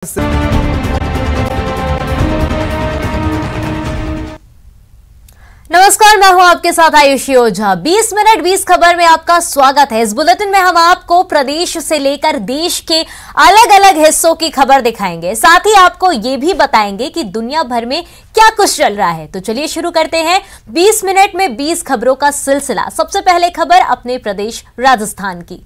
नमस्कार, मैं हूं आपके साथ आयुषी ओझा। 20 मिनट 20 खबर में आपका स्वागत है। इस बुलेटिन में हम आपको प्रदेश से लेकर देश के अलग अलग हिस्सों की खबर दिखाएंगे, साथ ही आपको ये भी बताएंगे कि दुनिया भर में क्या कुछ चल रहा है। तो चलिए शुरू करते हैं 20 मिनट में 20 खबरों का सिलसिला। सबसे पहले खबर अपने प्रदेश राजस्थान की।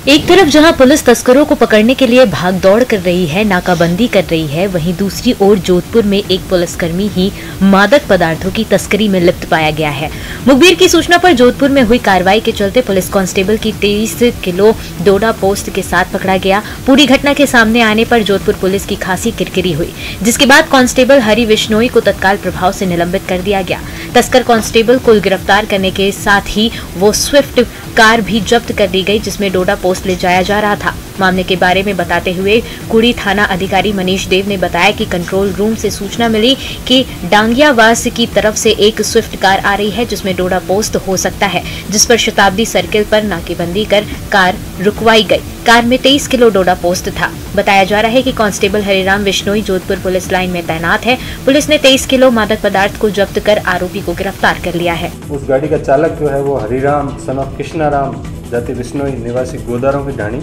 एक तरफ जहां पुलिस तस्करों को पकड़ने के लिए भाग दौड़ कर रही है, नाकाबंदी कर रही है, वहीं दूसरी ओर जोधपुर में एक पुलिसकर्मी ही मादक पदार्थों की तस्करी में लिप्त पाया गया है। मुखबिर की सूचना पर जोधपुर में हुई कार्रवाई के चलते पुलिस कांस्टेबल की 23 किलो डोडा पोस्ट के साथ पकड़ा गया। पूरी घटना के सामने आने पर जोधपुर पुलिस की खासी किरकिरी हुई, जिसके बाद कांस्टेबल हरि विश्नोई को तत्काल प्रभाव से निलंबित कर दिया गया। तस्कर कांस्टेबल को गिरफ्तार करने के साथ ही वो स्विफ्ट कार भी जब्त कर ली गई, जिसमें डोडा पोस्ट ले जाया जा रहा था। मामले के बारे में बताते हुए कुड़ी थाना अधिकारी मनीष देव ने बताया कि कंट्रोल रूम से सूचना मिली कि डांगियावास की तरफ से एक स्विफ्ट कार आ रही है, जिसमें डोडा पोस्ट हो सकता है, जिस पर शताब्दी सर्किल पर नाकेबंदी कर कार रुकवाई गई। कार में 23 किलो डोडा पोस्ट था। बताया जा रहा है कि constable Hariram Vishnoi Jodhpur police line में तैनात है। पुलिस ने 23 किलो मादक पदार्थ को जब्त कर आरोपी को गिरफ्तार कर लिया है। उस गाड़ी का चालक जो है वो हरिराम सन ऑफ कृष्णाराम जाति विश्नोई निवासी गोदारों की ढाणी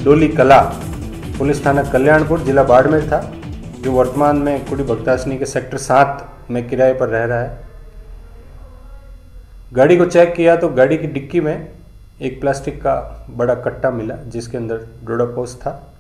डोली कला पुलिस थाना कल्याणपुर जिला बाड़मेर था, जो वर्तमान में कुड़ी भक्तासनी के सेक्टर 7 में किराए पर रह रहा है। गाड़ी को चेक किया तो गाड़ी की डिक्की में एक प्लास्टिक का बड़ा कट्टा मिला, जिसके अंदर डोडा पोस्ट था।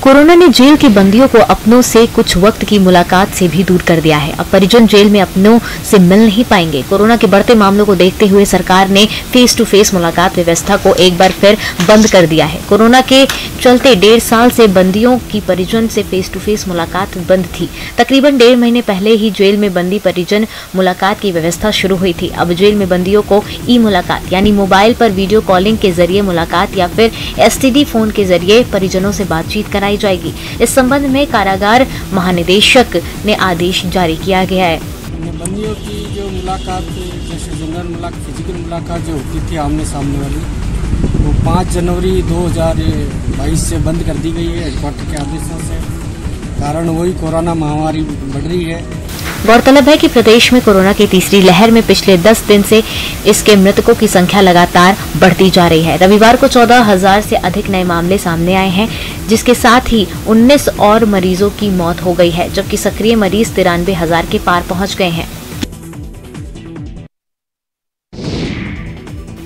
कोरोना ने जेल के बंदियों को अपनों से कुछ वक्त की मुलाकात से भी दूर कर दिया है। अब परिजन जेल में अपनों से मिल नहीं पाएंगे। कोरोना के बढ़ते मामलों को देखते हुए सरकार ने फेस टू फेस मुलाकात व्यवस्था को एक बार फिर बंद कर दिया है। कोरोना के चलते 1.5 साल से बंदियों की परिजन से फेस टू फेस मुलाकात बंद थी। तकरीबन 1.5 महीने पहले ही जेल में बंदी परिजन मुलाकात की व्यवस्था शुरू हुई थी। अब जेल में बंदियों को ई मुलाकात यानी मोबाइल पर वीडियो कॉलिंग के जरिए मुलाकात या फिर STD फोन के जरिए परिजनों से बातचीत कराई जाएगी। इस संबंध में कारागार महानिदेशक ने आदेश जारी किया गया है। बंदियों की जो मुलाकात, जैसे जनरल मुलाकात, फिजिकल मुलाकात जो होती थी आमने सामने वाली, वो 5 जनवरी 2022 से बंद कर दी गई है हेडक्वार्टर के आदेशों से। कारण वही कोरोना महामारी बढ़ रही है। गौरतलब है कि प्रदेश में कोरोना की तीसरी लहर में पिछले 10 दिन से इसके मृतकों की संख्या लगातार बढ़ती जा रही है। रविवार को 14,000 से अधिक नए मामले सामने आए हैं, जिसके साथ ही 19 और मरीजों की मौत हो गई है, जबकि सक्रिय मरीज 93,000 के पार पहुंच गए हैं।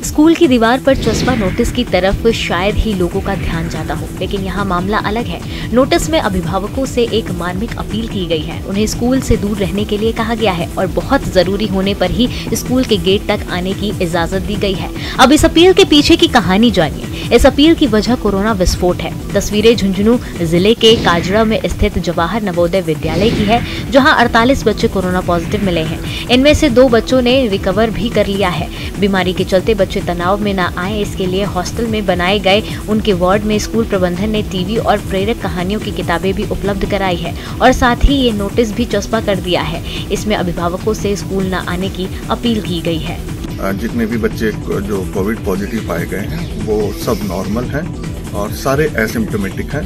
स्कूल की दीवार पर चस्पा नोटिस की तरफ शायद ही लोगों का ध्यान जाता हो, लेकिन यहाँ मामला अलग है। नोटिस में अभिभावकों से एक मार्मिक अपील की गई है। उन्हें स्कूल से दूर रहने के लिए कहा गया है और बहुत जरूरी होने पर ही स्कूल के गेट तक आने की इजाजत दी गई है। अब इस अपील के पीछे की कहानी जानिए। इस अपील की वजह कोरोना विस्फोट है। तस्वीरें झुंझुनू जिले के काजड़ा में स्थित जवाहर नवोदय विद्यालय की है, जहाँ 48 बच्चे कोरोना पॉजिटिव मिले हैं। इनमें से 2 बच्चों ने रिकवर भी कर लिया है। बीमारी के चलते बच्चे तनाव में न आए, इसके लिए हॉस्टल में बनाए गए उनके वार्ड में स्कूल प्रबंधन ने टीवी और प्रेरक कहानियों की किताबें भी उपलब्ध कराई है और साथ ही ये नोटिस भी चस्पा कर दिया है। इसमें अभिभावकों से स्कूल न आने की अपील की गई है। जितने भी बच्चे जो कोविड पॉजिटिव पाए गए हैं वो सब नॉर्मल हैं और सारे एसिम्प्टोमेटिक हैं।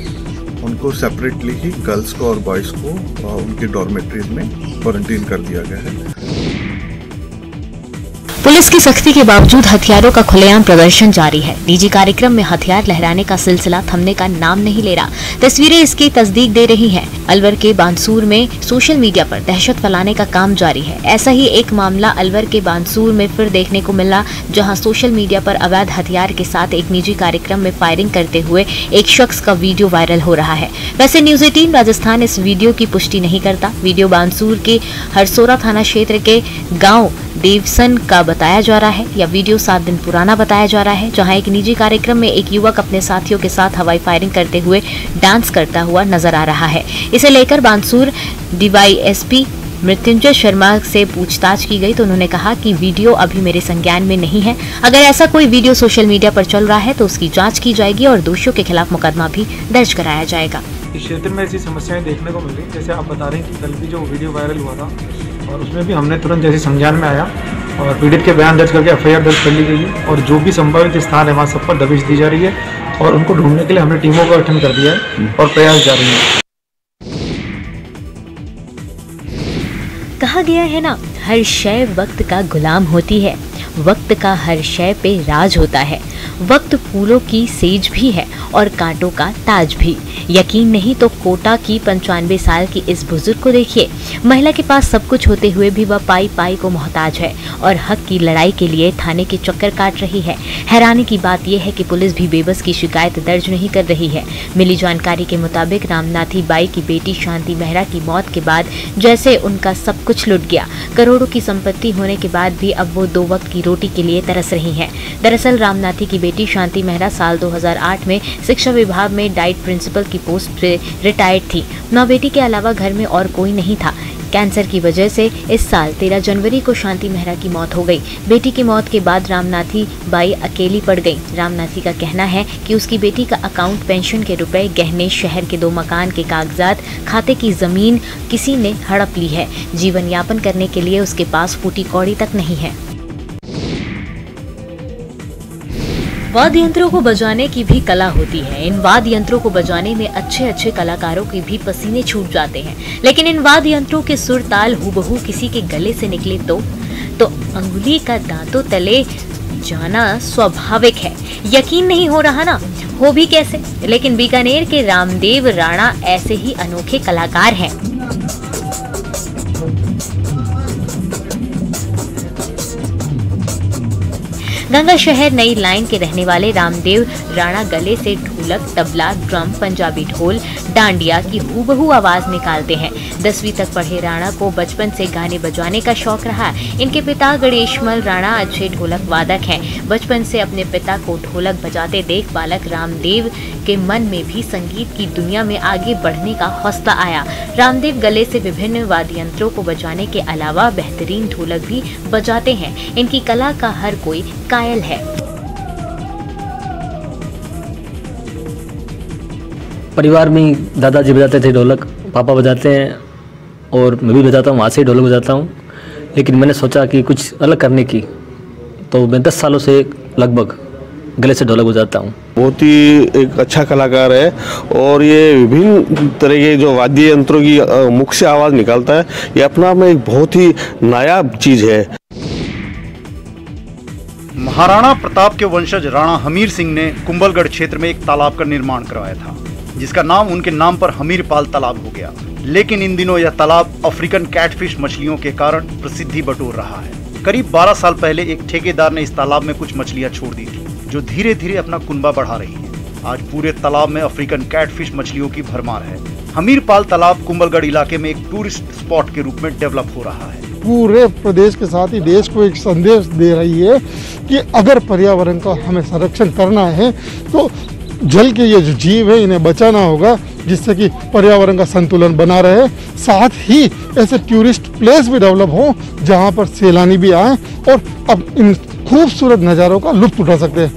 उनको सेपरेटली ही गर्ल्स को और बॉयज़ को उनके डॉर्मेट्रीज में क्वारंटीन कर दिया गया है। पुलिस की सख्ती के बावजूद हथियारों का खुलेआम प्रदर्शन जारी है। निजी कार्यक्रम में हथियार लहराने का सिलसिला थमने का नाम नहीं ले रहा। तस्वीरें इसकी तस्दीक दे रही हैं। अलवर के बानसूर में सोशल मीडिया पर दहशत फैलाने का काम जारी है। ऐसा ही एक मामला अलवर के बानसूर में फिर देखने को मिला, जहां सोशल मीडिया पर अवैध हथियार के साथ एक निजी कार्यक्रम में फायरिंग करते हुए एक शख्स का वीडियो वायरल हो रहा है। वैसे न्यूज 18 राजस्थान इस वीडियो की पुष्टि नहीं करता। वीडियो बानसूर के हरसोरा थाना क्षेत्र के गाँव देवसन का बताया जा रहा है। यह वीडियो 7 दिन पुराना बताया जा रहा है, जहां एक निजी कार्यक्रम में एक युवक अपने साथियों के साथ हवाई फायरिंग करते हुए डांस करता हुआ नजर आ रहा है। इसे लेकर बानसूर DYSP मृत्युंजय शर्मा से पूछताछ की गई तो उन्होंने कहा कि वीडियो अभी मेरे संज्ञान में नहीं है। अगर ऐसा कोई वीडियो सोशल मीडिया पर चल रहा है तो उसकी जांच की जाएगी और दोषियों के खिलाफ मुकदमा भी दर्ज कराया जाएगा। इस क्षेत्र में ऐसी समस्याएं देखने को मिल रही, जैसे आप बता रहे हैं कि कल भी जो वीडियो वायरल हुआ था और उसमें भी हमने तुरंत जैसे संज्ञान में आया और पीड़ित के बयान दर्ज करके FIR दर्ज कर ली गई है और जो भी संभावित स्थान है वहाँ सब पर दबिश दी जा रही है और उनको ढूंढने के लिए हमने टीमों का गठन कर दिया है और प्रयास जारी है। कहा गया है ना, हर शय वक्त का गुलाम होती है, वक्त का हर शय पे राज होता है। वक्त फूलों की सेज भी है और कांटों का ताज भी। यकीन नहीं तो कोटा की 95 साल की इस बुजुर्ग को देखिए। महिला के पास सब कुछ होते हुए भी वह पाई पाई को मोहताज है और हक की लड़ाई के लिए थाने के चक्कर काट रही है। हैरानी की बात यह है कि पुलिस भी बेबस की शिकायत दर्ज नहीं कर रही है। मिली जानकारी के मुताबिक रामनाथी बाई की बेटी शांति मेहरा की मौत के बाद जैसे उनका सब कुछ लुट गया। करोड़ों की संपत्ति होने के बाद भी अब वो 2 वक्त की रोटी के लिए तरस रही हैं। दरअसल रामनाथी की बेटी शांति मेहरा साल 2008 में शिक्षा विभाग में डाइट प्रिंसिपल की पोस्ट से रिटायर्ड थी। मां बेटी के अलावा घर में और कोई नहीं था। कैंसर की वजह से इस साल 13 जनवरी को शांति मेहरा की मौत हो गई। बेटी की मौत के बाद रामनाथी बाई अकेली पड़ गई। रामनाथी का कहना है कि उसकी बेटी का अकाउंट, पेंशन के रुपए, गहने, शहर के 2 मकान के कागजात, खाते की जमीन किसी ने हड़प ली है। जीवन यापन करने के लिए उसके पास फूटी कौड़ी तक नहीं है। वाद्य यंत्रों को बजाने की भी कला होती है। इन वाद्य यंत्रों को बजाने में अच्छे अच्छे कलाकारों के भी पसीने छूट जाते हैं, लेकिन इन वाद्य यंत्रों के सुर ताल हूबहू किसी के गले से निकले तो अंगुली का दांतों तले जाना स्वाभाविक है। यकीन नहीं हो रहा ना, हो भी कैसे। लेकिन बीकानेर के रामदेव राणा ऐसे ही अनोखे कलाकार हैं। गंगा शहर नई लाइन के रहने वाले रामदेव राणा गले से ढोलक, तबला, ड्रम, पंजाबी ढोल, डांडिया की हूबहू आवाज निकालते हैं। 10वीं तक पढ़े राणा को बचपन से गाने बजाने का शौक रहा। इनके पिता गणेशमल राणा अच्छे ढोलक वादक हैं। बचपन से अपने पिता को ढोलक बजाते देख बालक रामदेव के मन में भी संगीत की दुनिया में आगे बढ़ने का हौसला आया। रामदेव गले से विभिन्न वाद्य यंत्रों को बजाने के अलावा बेहतरीन ढोलक भी बजाते हैं। इनकी कला का हर कोई कायल है। परिवार में दादाजी बजाते थे ढोलक, पापा बजाते हैं और मैं भी बजाता हूँ, वहाँ से ही ढोलक बजाता हूँ। लेकिन मैंने सोचा कि कुछ अलग करने की, तो मैं 10 सालों से लगभग गले से ढोलक बजाता हूँ। बहुत ही एक अच्छा कलाकार है और ये विभिन्न तरह के जो वाद्य यंत्रों की मुख से आवाज़ निकालता है, ये अपना में एक बहुत ही नायाब चीज़ है। महाराणा प्रताप के वंशज राणा हमीर सिंह ने कुंभलगढ़ क्षेत्र में एक तालाब का निर्माण करवाया था, जिसका नाम उनके नाम पर हमीरपाल तालाब हो गया। लेकिन इन दिनों यह तालाब अफ्रीकन कैटफिश मछलियों के कारण प्रसिद्धि बटोर रहा है। करीब 12 साल पहले एक ठेकेदार ने इस तालाब में कुछ मछलियां छोड़ दी थी, जो धीरे धीरे अपना कुनबा बढ़ा रही है। आज पूरे तालाब में अफ्रीकन कैटफिश मछलियों की भरमार है। हमीरपाल तालाब कुंभलगढ़ इलाके में एक टूरिस्ट स्पॉट के रूप में डेवलप हो रहा है। पूरे प्रदेश के साथ ही देश को एक संदेश दे रही है कि अगर पर्यावरण का हमें संरक्षण करना है तो जल के ये जो जीव है इन्हें बचाना होगा, जिससे कि पर्यावरण का संतुलन बना रहे। साथ ही ऐसे टूरिस्ट प्लेस भी डेवलप हो जहां पर सैलानी भी आए और अब इन खूबसूरत नज़ारों का लुत्फ उठा सकते हैं।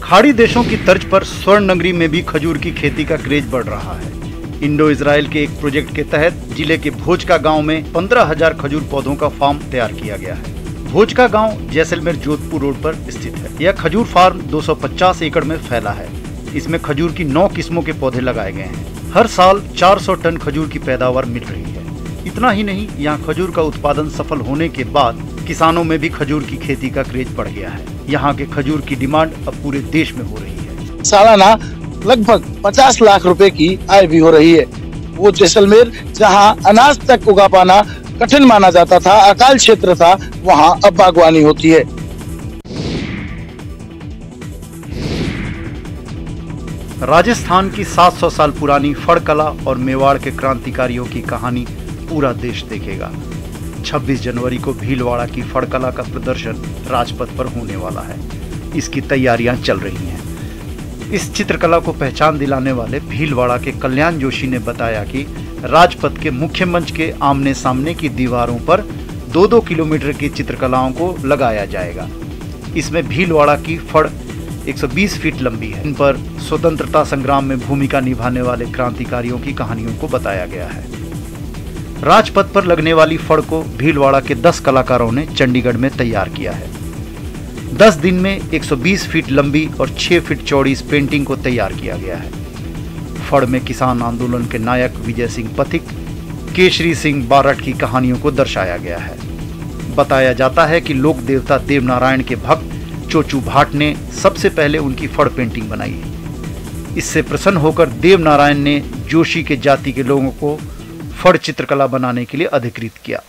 खाड़ी देशों की तर्ज पर स्वर्ण नगरी में भी खजूर की खेती का क्रेज बढ़ रहा है। इंडो इजराइल के एक प्रोजेक्ट के तहत जिले के भोजका गांव में 15,000 खजूर पौधों का फार्म तैयार किया गया है। भोजका गांव जैसलमेर जोधपुर रोड पर स्थित है। यह खजूर फार्म 250 एकड़ में फैला है। इसमें खजूर की 9 किस्मों के पौधे लगाए गए हैं। हर साल 400 टन खजूर की पैदावार मिल रही है। इतना ही नहीं, यहाँ खजूर का उत्पादन सफल होने के बाद किसानों में भी खजूर की खेती का क्रेज बढ़ गया है। यहाँ के खजूर की डिमांड अब पूरे देश में हो रही है। सालाना लगभग 50 लाख रुपए की आय भी हो रही है। वो जैसलमेर जहाँ अनाज तक उगा पाना कठिन माना जाता था, अकाल क्षेत्र था, वहाँ अब बागवानी होती है। राजस्थान की 700 साल पुरानी फड़ कला और मेवाड़ के क्रांतिकारियों की कहानी पूरा देश देखेगा। 26 जनवरी को भीलवाड़ा की फड़ कला का प्रदर्शन राजपथ पर होने वाला है। इसकी तैयारियां चल रही हैं। इस चित्रकला को पहचान दिलाने वाले भीलवाड़ा के कल्याण जोशी ने बताया कि राजपथ के मुख्य मंच के आमने सामने की दीवारों पर 2-2 किलोमीटर की चित्रकलाओं को लगाया जाएगा। इसमें भीलवाड़ा की फड़ 120 फीट लंबी है। इन पर स्वतंत्रता संग्राम में भूमिका निभाने वाले क्रांतिकारियों की कहानियों को बताया गया है। राजपथ पर लगने वाली फड़ को भीलवाड़ा के 10 कलाकारों ने चंडीगढ़ में तैयार किया है। 10 दिन में 120 फीट लंबी और 6 फीट चौड़ी इस पेंटिंग को तैयार किया गया है। फड़ में किसान आंदोलन के नायक विजय सिंह पथिक, केशरी सिंह बारठ की कहानियों को दर्शाया गया है। बताया जाता है कि लोक देवता देवनारायण के भक्त चोचू भाट ने सबसे पहले उनकी फड़ पेंटिंग बनाई। इससे प्रसन्न होकर देवनारायण ने जोशी के जाति के लोगों को फड़ चित्रकला बनाने के लिए अधिकृत किया।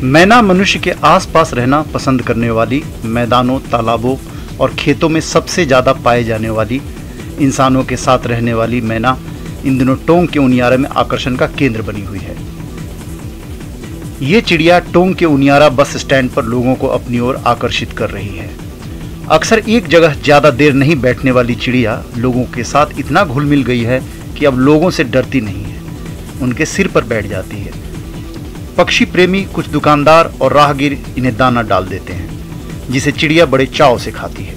मैना मनुष्य के आसपास रहना पसंद करने वाली, मैदानों, तालाबों और खेतों में सबसे ज्यादा पाए जाने वाली, इंसानों के साथ रहने वाली मैना इन दिनों टोंक के उनियारा में आकर्षण का केंद्र बनी हुई है। ये चिड़िया टोंक के उनियारा बस स्टैंड पर लोगों को अपनी ओर आकर्षित कर रही है। अक्सर एक जगह ज्यादा देर नहीं बैठने वाली चिड़िया लोगों के साथ इतना घुल मिल गई है कि अब लोगों से डरती नहीं है, उनके सिर पर बैठ जाती है। पक्षी प्रेमी, कुछ दुकानदार और राहगीर इन्हें दाना डाल देते हैं, जिसे चिड़िया बड़े चाव से खाती है।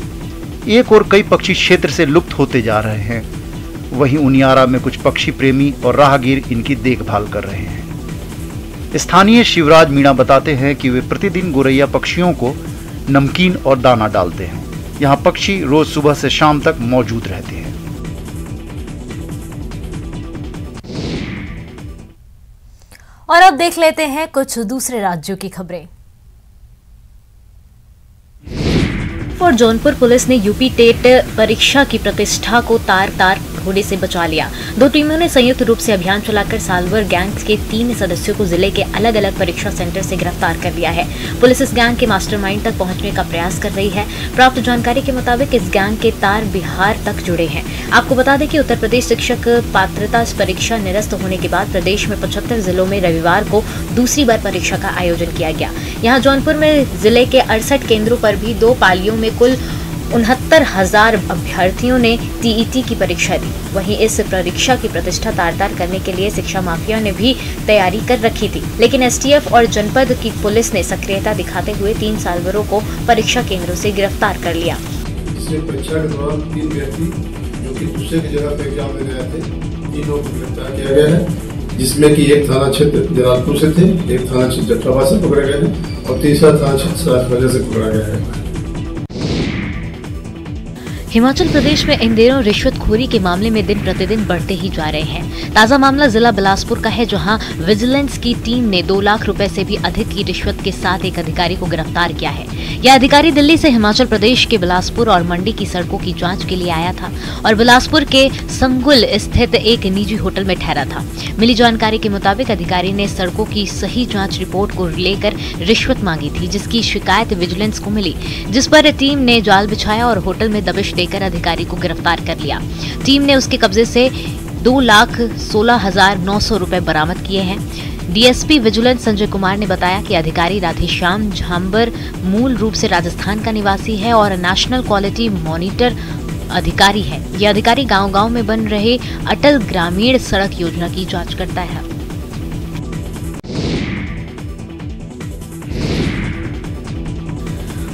एक और कई पक्षी क्षेत्र से लुप्त होते जा रहे हैं, वहीं उनियारा में कुछ पक्षी प्रेमी और राहगीर इनकी देखभाल कर रहे हैं। स्थानीय शिवराज मीणा बताते हैं कि वे प्रतिदिन गोरैया पक्षियों को नमकीन और दाना डालते हैं। यहाँ पक्षी रोज सुबह से शाम तक मौजूद रहते हैं। और अब देख लेते हैं कुछ दूसरे राज्यों की खबरें। और जौनपुर पुलिस ने यूपी टेट परीक्षा की प्रतिष्ठा को तार होने से बचा लिया। 2 टीमों ने संयुक्त रूप से अभियान चलाकर सालवर गैंग के 3 सदस्यों को जिले के अलग अलग परीक्षा सेंटर से गिरफ्तार कर लिया है। पुलिस इस गैंग के मास्टरमाइंड तक पहुंचने का प्रयास कर रही है। प्राप्त जानकारी के मुताबिक इस गैंग के तार बिहार तक जुड़े हैं। आपको बता दें कि उत्तर प्रदेश शिक्षक पात्रता परीक्षा निरस्त होने के बाद प्रदेश में 75 जिलों में रविवार को दूसरी बार परीक्षा का आयोजन किया गया। यहाँ जौनपुर में जिले के 68 केंद्रों पर भी 2 पालियों में कुल 69,000 अभ्यर्थियों ने टीईटी की परीक्षा दी। वहीं इस परीक्षा की प्रतिष्ठा तार करने के लिए शिक्षा माफिया ने भी तैयारी कर रखी थी, लेकिन एसटीएफ और जनपद की पुलिस ने सक्रियता दिखाते हुए 3 सालवरों को परीक्षा केंद्रों से गिरफ्तार कर लिया। इसमें परीक्षा के दौरान 3 व्यक्ति जो कि दूसरे की जगह पर एग्जाम देने आए थे, तीनों को गिरफ्तार किया गया है, जिसमें कि एक थाना क्षेत्र जलालपुर से थे, एक थाना क्षेत्र जफराबाद से पकड़े गए हैं और तीसरा थाना क्षेत्र राजबाजा से पकड़ा गया है। हिमाचल प्रदेश में इन दिनों रिश्वतखोरी के मामले में दिन प्रतिदिन बढ़ते ही जा रहे हैं। ताजा मामला जिला बिलासपुर का है, जहां विजिलेंस की टीम ने 2 लाख रुपए से भी अधिक की रिश्वत के साथ एक अधिकारी को गिरफ्तार किया है। यह अधिकारी दिल्ली से हिमाचल प्रदेश के बिलासपुर और मंडी की सड़कों की जांच के लिए आया था और बिलासपुर के संगुल स्थित एक निजी होटल में ठहरा था। मिली जानकारी के मुताबिक अधिकारी ने सड़कों की सही जाँच रिपोर्ट को लेकर रिश्वत मांगी थी, जिसकी शिकायत विजिलेंस को मिली, जिस पर टीम ने जाल बिछाया और होटल में दबिश देकर अधिकारी को गिरफ्तार कर लिया। टीम ने उसके कब्जे से 2,16,900 रुपए बरामद किए हैं। डीएसपी विजिलेंस संजय कुमार ने बताया कि अधिकारी राधेश्याम झांबर मूल रूप से राजस्थान का निवासी है और नेशनल क्वालिटी मॉनिटर अधिकारी है। यह अधिकारी गांव-गांव में बन रहे अटल ग्रामीण सड़क योजना की जांच करता है।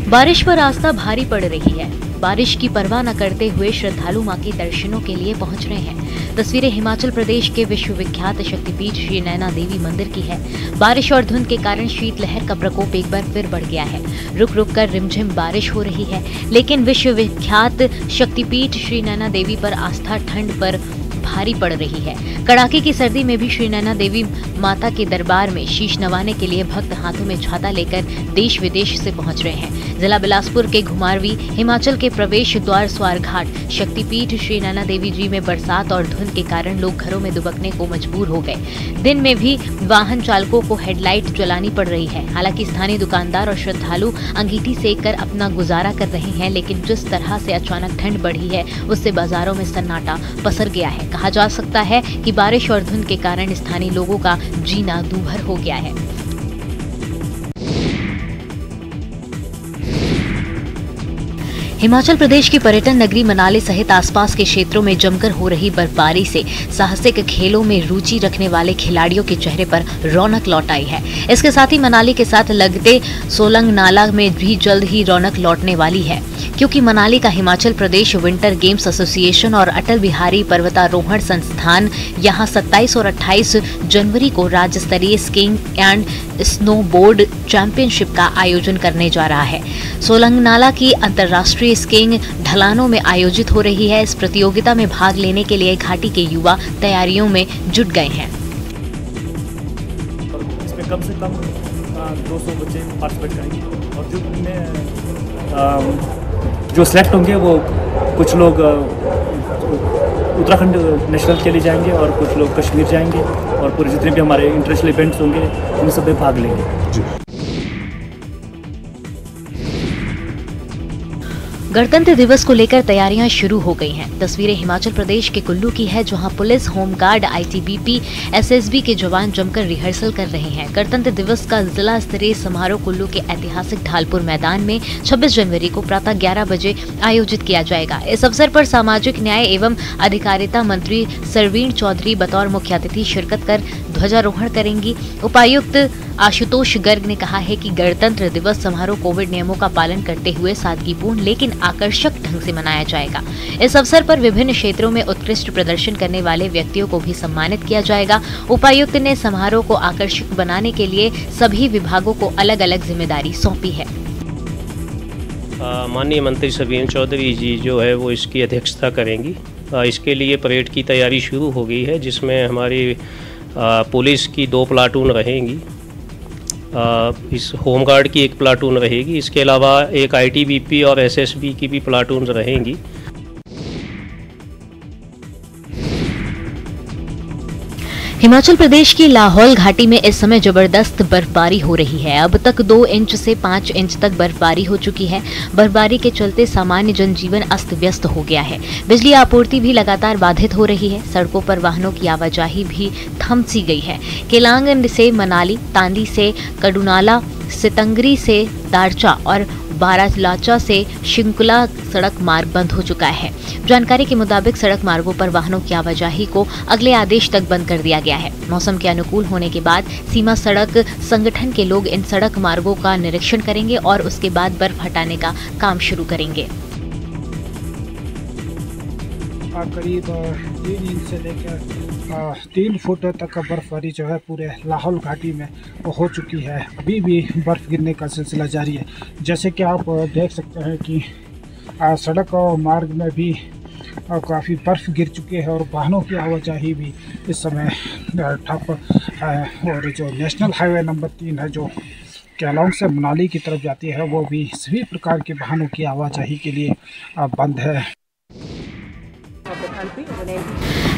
बारिश पर आस्था भारी पड़ रही है। बारिश की परवाह न करते हुए श्रद्धालु मां के दर्शनों के लिए पहुंच रहे हैं। तस्वीरें हिमाचल प्रदेश के विश्वविख्यात शक्तिपीठ श्री नैना देवी मंदिर की है। बारिश और धुंध के कारण शीतलहर का प्रकोप एक बार फिर बढ़ गया है। रुक रुक कर रिमझिम बारिश हो रही है, लेकिन विश्वविख्यात शक्तिपीठ श्री नैना देवी पर आस्था ठंड पर भारी पड़ रही है। कड़ाके की सर्दी में भी श्री नैना देवी माता के दरबार में शीश नवाने के लिए भक्त हाथों में छाता लेकर देश विदेश से पहुंच रहे हैं। जिला बिलासपुर के घुमारवी हिमाचल के प्रवेश द्वार स्वार घाट शक्तिपीठ श्री नैना देवी जी में बरसात और धुंध के कारण लोग घरों में दुबकने को मजबूर हो गए। दिन में भी वाहन चालकों को हेडलाइट जलानी पड़ रही है। हालांकि स्थानीय दुकानदार और श्रद्धालु अंगीठी सेक कर अपना गुजारा कर रहे हैं, लेकिन जिस तरह से अचानक ठंड बढ़ी है उससे बाजारों में सन्नाटा पसर गया है। कहा जा सकता है कि बारिश और धुंध के कारण स्थानीय लोगों का जीना दूभर हो गया है। हिमाचल प्रदेश की पर्यटन नगरी मनाली सहित आसपास के क्षेत्रों में जमकर हो रही बर्फबारी से साहसिक खेलों में रुचि रखने वाले खिलाड़ियों के चेहरे पर रौनक लौट आई है। इसके साथ ही मनाली के साथ लगते सोलंग नाला में भी जल्द ही रौनक लौटने वाली है, क्योंकि मनाली का Himachal Pradesh winter games association और अटल बिहारी पर्वतारोहण संस्थान यहां 27 और 28 जनवरी को राज्य स्तरीय स्कीइंग एंड स्नोबोर्ड चैंपियनशिप का आयोजन करने जा रहा है। सोलंग नाला की अंतर्राष्ट्रीय स्कीइंग ढलानों में आयोजित हो रही है। इस प्रतियोगिता में भाग लेने के लिए घाटी के युवा तैयारियों में जुट गए हैं। इसमें कम से कम 200 बच्चे पार्टिसिपेट करेंगे और जो सिलेक्ट होंगे वो कुछ लोग उत्तराखंड नेशनल के लिए जाएंगे और कुछ लोग कश्मीर जाएंगे और पूरे जितने भी हमारे इंटरनेशनल इवेंट्स होंगे उन सब में भाग लेंगे। गणतंत्र दिवस को लेकर तैयारियां शुरू हो गई हैं। तस्वीरें हिमाचल प्रदेश के कुल्लू की है, जहां पुलिस, होमगार्ड, आईटीबीपी, एसएसबी के जवान जमकर रिहर्सल कर रहे हैं। गणतंत्र दिवस का जिला स्तरीय समारोह कुल्लू के ऐतिहासिक ढालपुर मैदान में 26 जनवरी को प्रातः 11 बजे आयोजित किया जाएगा। इस अवसर पर सामाजिक न्याय एवं अधिकारिता मंत्री सरवीण चौधरी बतौर मुख्य अतिथि शिरकत कर ध्वजारोहण करेंगी। उपायुक्त आशुतोष गर्ग ने कहा है कि गणतंत्र दिवस समारोह कोविड नियमों का पालन करते हुए सादगीपूर्ण लेकिन आकर्षक ढंग से मनाया जाएगा। इस अवसर पर विभिन्न क्षेत्रों में उत्कृष्ट प्रदर्शन करने वाले व्यक्तियों को भी सम्मानित किया जाएगा। उपायुक्त ने समारोह को आकर्षक बनाने के लिए सभी विभागों को अलग अलग जिम्मेदारी सौंपी है। माननीय मंत्री सरवीण चौधरी जी जो है वो इसकी अध्यक्षता करेंगी। इसके लिए परेड की तैयारी शुरू हो गई है, जिसमें हमारी पुलिस की 2 प्लाटून रहेंगी, इस होमगार्ड की 1 प्लाटून रहेगी, इसके अलावा एक आईटीबीपी और एसएसबी की भी प्लाटून रहेंगी। हिमाचल प्रदेश की लाहौल घाटी में इस समय जबरदस्त बर्फबारी हो रही है। अब तक 2 इंच से 5 इंच तक बर्फबारी हो चुकी है। बर्फबारी के चलते सामान्य जनजीवन अस्त व्यस्त हो गया है। बिजली आपूर्ति भी लगातार बाधित हो रही है। सड़कों पर वाहनों की आवाजाही भी थम सी गई है। केलांग से मनाली, तांदी से कड़ूनाला, सितंगरी से दारचा और बारालाचा से शिंकुला सड़क मार्ग बंद हो चुका है। जानकारी के मुताबिक सड़क मार्गों पर वाहनों की आवाजाही को अगले आदेश तक बंद कर दिया गया है। मौसम के अनुकूल होने के बाद सीमा सड़क संगठन के लोग इन सड़क मार्गों का निरीक्षण करेंगे और उसके बाद बर्फ हटाने का काम शुरू करेंगे। करीब 3 इंच से लेकर 3 फुट तक बर्फबारी जो है पूरे लाहौल घाटी में हो चुकी है। अभी भी बर्फ़ गिरने का सिलसिला जारी है। जैसे कि आप देख सकते हैं कि सड़क और मार्ग में भी काफ़ी बर्फ़ गिर चुके हैं और वाहनों की आवाजाही भी इस समय ठप है। और जो नेशनल हाईवे नंबर 3 है जो केलांग से मनाली की तरफ जाती है, वो भी सभी प्रकार के वाहनों की आवाजाही के लिए बंद है।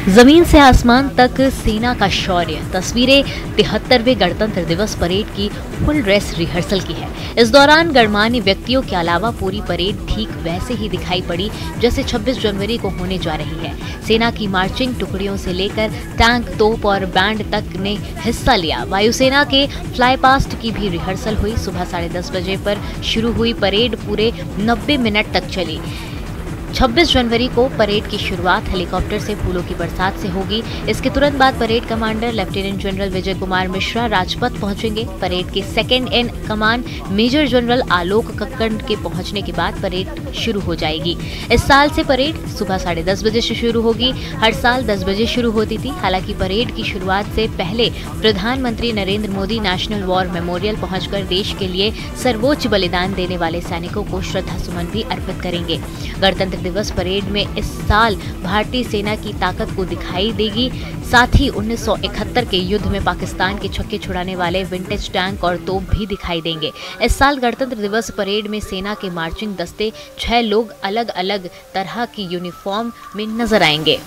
जमीन से आसमान तक सेना का शौर्य। तस्वीरें 73वें गणतंत्र दिवस परेड की फुल ड्रेस रिहर्सल की है। इस दौरान गणमान्य व्यक्तियों के अलावा पूरी परेड ठीक वैसे ही दिखाई पड़ी जैसे 26 जनवरी को होने जा रही है। सेना की मार्चिंग टुकड़ियों से लेकर टैंक, तोप और बैंड तक ने हिस्सा लिया। वायुसेना के फ्लाई पास्ट की भी रिहर्सल हुई। सुबह 10:30 बजे पर शुरू हुई परेड पूरे 90 मिनट तक चली। 26 जनवरी को परेड की शुरुआत हेलीकॉप्टर से फूलों की बरसात से होगी। इसके तुरंत बाद parade commander lieutenant general Vijay Kumar Mishra Rajpath पहुंचेंगे। परेड के second in command major general Alok Kakkar के पहुंचने के बाद परेड शुरू हो जाएगी। इस साल से परेड सुबह 10:30 बजे से शुरू होगी। हर साल 10 बजे शुरू होती थी। हालांकि परेड की शुरुआत से पहले प्रधानमंत्री Narendra Modi national war memorial पहुंचकर देश के लिए सर्वोच्च बलिदान देने वाले सैनिकों को श्रद्धा सुमन भी अर्पित करेंगे। गणतंत्र दिवस परेड में इस साल भारतीय सेना की ताकत को दिखाई देगी। साथ ही 1971 के युद्ध में पाकिस्तान के छक्के छुड़ाने वाले विंटेज टैंक और तोप भी दिखाई देंगे। इस साल गणतंत्र दिवस परेड में सेना के मार्चिंग दस्ते 6 लोग अलग अलग तरह की यूनिफॉर्म में नजर आएंगे।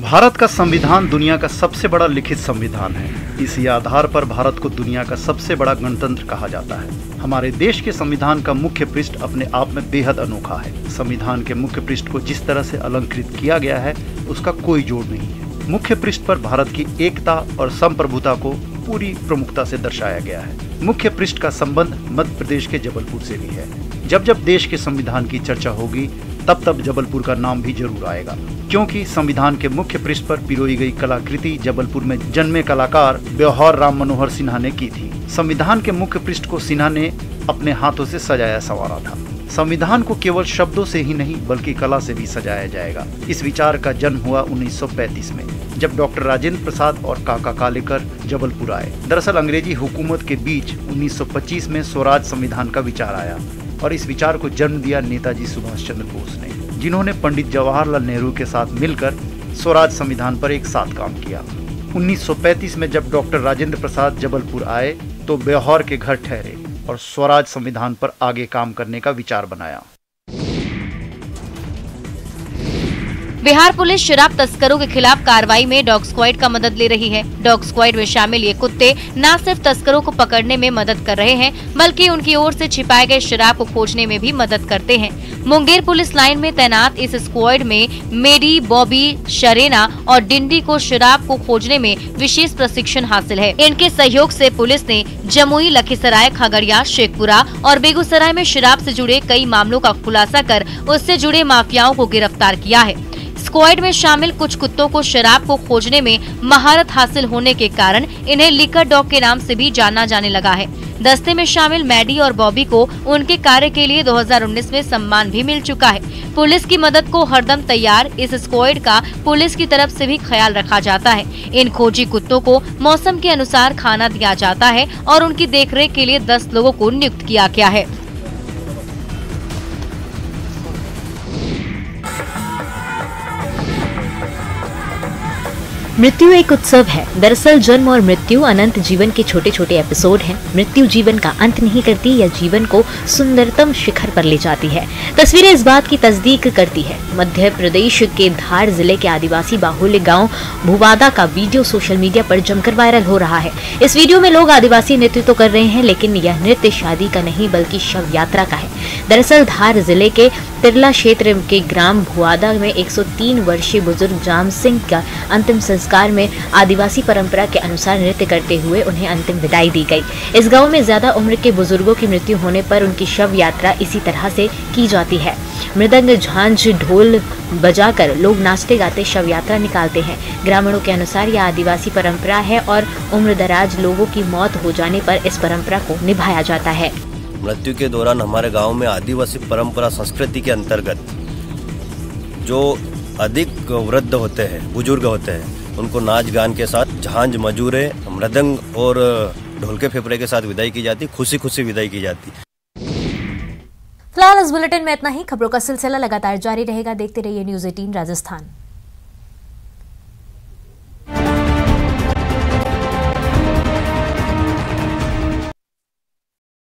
भारत का संविधान दुनिया का सबसे बड़ा लिखित संविधान है। इसी आधार पर भारत को दुनिया का सबसे बड़ा गणतंत्र कहा जाता है। हमारे देश के संविधान का मुख्य पृष्ठ अपने आप में बेहद अनोखा है। संविधान के मुख्य पृष्ठ को जिस तरह से अलंकृत किया गया है उसका कोई जोड़ नहीं है। मुख्य पृष्ठ पर भारत की एकता और संप्रभुता को पूरी प्रमुखता से दर्शाया गया है। मुख्य पृष्ठ का संबंध मध्य प्रदेश के जबलपुर से भी है। जब जब देश के संविधान की चर्चा होगी तब तब जबलपुर का नाम भी जरूर आएगा, क्योंकि संविधान के मुख्य पृष्ठ पर पिरोई गई कलाकृति जबलपुर में जन्मे कलाकार ब्योहर राम मनोहर सिन्हा ने की थी। संविधान के मुख्य पृष्ठ को सिन्हा ने अपने हाथों से सजाया संवारा था। संविधान को केवल शब्दों से ही नहीं बल्कि कला से भी सजाया जाएगा। इस विचार का जन्म हुआ 1935 में, जब डॉक्टर राजेंद्र प्रसाद और काका कालेकर जबलपुर आए। दरअसल अंग्रेजी हुकूमत के बीच 1925 में स्वराज संविधान का विचार आया और इस विचार को जन्म दिया नेताजी सुभाष चंद्र बोस ने, जिन्होंने पंडित जवाहरलाल नेहरू के साथ मिलकर स्वराज संविधान पर एक साथ काम किया। 1935 में जब डॉक्टर राजेंद्र प्रसाद जबलपुर आए तो ब्योहर के घर ठहरे और स्वराज संविधान पर आगे काम करने का विचार बनाया। बिहार पुलिस शराब तस्करों के खिलाफ कार्रवाई में डॉग स्क्वाड का मदद ले रही है। डॉग स्क्वाड में शामिल ये कुत्ते न सिर्फ तस्करों को पकड़ने में मदद कर रहे हैं, बल्कि उनकी ओर से छिपाए गए शराब को खोजने में भी मदद करते हैं। मुंगेर पुलिस लाइन में तैनात इस स्क्वाड में मेडी, बॉबी, शरेना और डिंडी को शराब को खोजने में विशेष प्रशिक्षण हासिल है। इनके सहयोग से पुलिस ने जमुई, लखीसराय, खगड़िया, शेखपुरा और बेगूसराय में शराब से जुड़े कई मामलों का खुलासा कर उससे जुड़े माफियाओं को गिरफ्तार किया है। स्क्वाड में शामिल कुछ कुत्तों को शराब को खोजने में महारत हासिल होने के कारण इन्हें लिकर डॉग के नाम से भी जाना जाने लगा है। दस्ते में शामिल मैडी और बॉबी को उनके कार्य के लिए 2019 में सम्मान भी मिल चुका है। पुलिस की मदद को हरदम तैयार इस स्क्वाड का पुलिस की तरफ से भी ख्याल रखा जाता है। इन खोजी कुत्तों को मौसम के अनुसार खाना दिया जाता है और उनकी देखरेख के लिए 10 लोगों को नियुक्त किया गया है। मृत्यु एक उत्सव है। दरअसल जन्म और मृत्यु अनंत जीवन के छोटे छोटे एपिसोड हैं। मृत्यु जीवन का अंत नहीं करती, या जीवन को सुंदरतम शिखर पर ले जाती है। तस्वीरें इस बात की तस्दीक करती है। मध्य प्रदेश के धार जिले के आदिवासी बाहुल्य गांव भुवादा का वीडियो सोशल मीडिया पर जमकर वायरल हो रहा है। इस वीडियो में लोग आदिवासी नृत्य तो कर रहे हैं, लेकिन यह नृत्य शादी का नहीं बल्कि शव यात्रा का है। दरअसल धार जिले के तिरला क्षेत्र के ग्राम भुवादा में 103 वर्षीय बुजुर्ग जाम सिंह का अंतिम संस्कार में आदिवासी परंपरा के अनुसार नृत्य करते हुए उन्हें अंतिम विदाई दी गई। इस गांव में ज्यादा उम्र के बुजुर्गों की मृत्यु होने पर उनकी शव यात्रा इसी तरह से की जाती है। मृदंग, झांझ, ढोल बजाकर लोग नाचते गाते शव यात्रा निकालते हैं। ग्रामीणों के अनुसार यह आदिवासी परंपरा है और उम्रदराज लोगों की मौत हो जाने पर इस परंपरा को निभाया जाता है। मृत्यु के दौरान हमारे गांव में आदिवासी परंपरा संस्कृति के अंतर्गत जो अधिक वृद्ध होते हैं, बुजुर्ग होते हैं, उनको नाच गान के साथ झांझ, मजूरे, मृदंग और ढोल के फेफड़े के साथ विदाई की जाती, खुशी खुशी विदाई की जाती। फिलहाल इस बुलेटिन में इतना ही। खबरों का सिलसिला लगातार जारी रहेगा। देखते रहिए न्यूज़ 18 राजस्थान।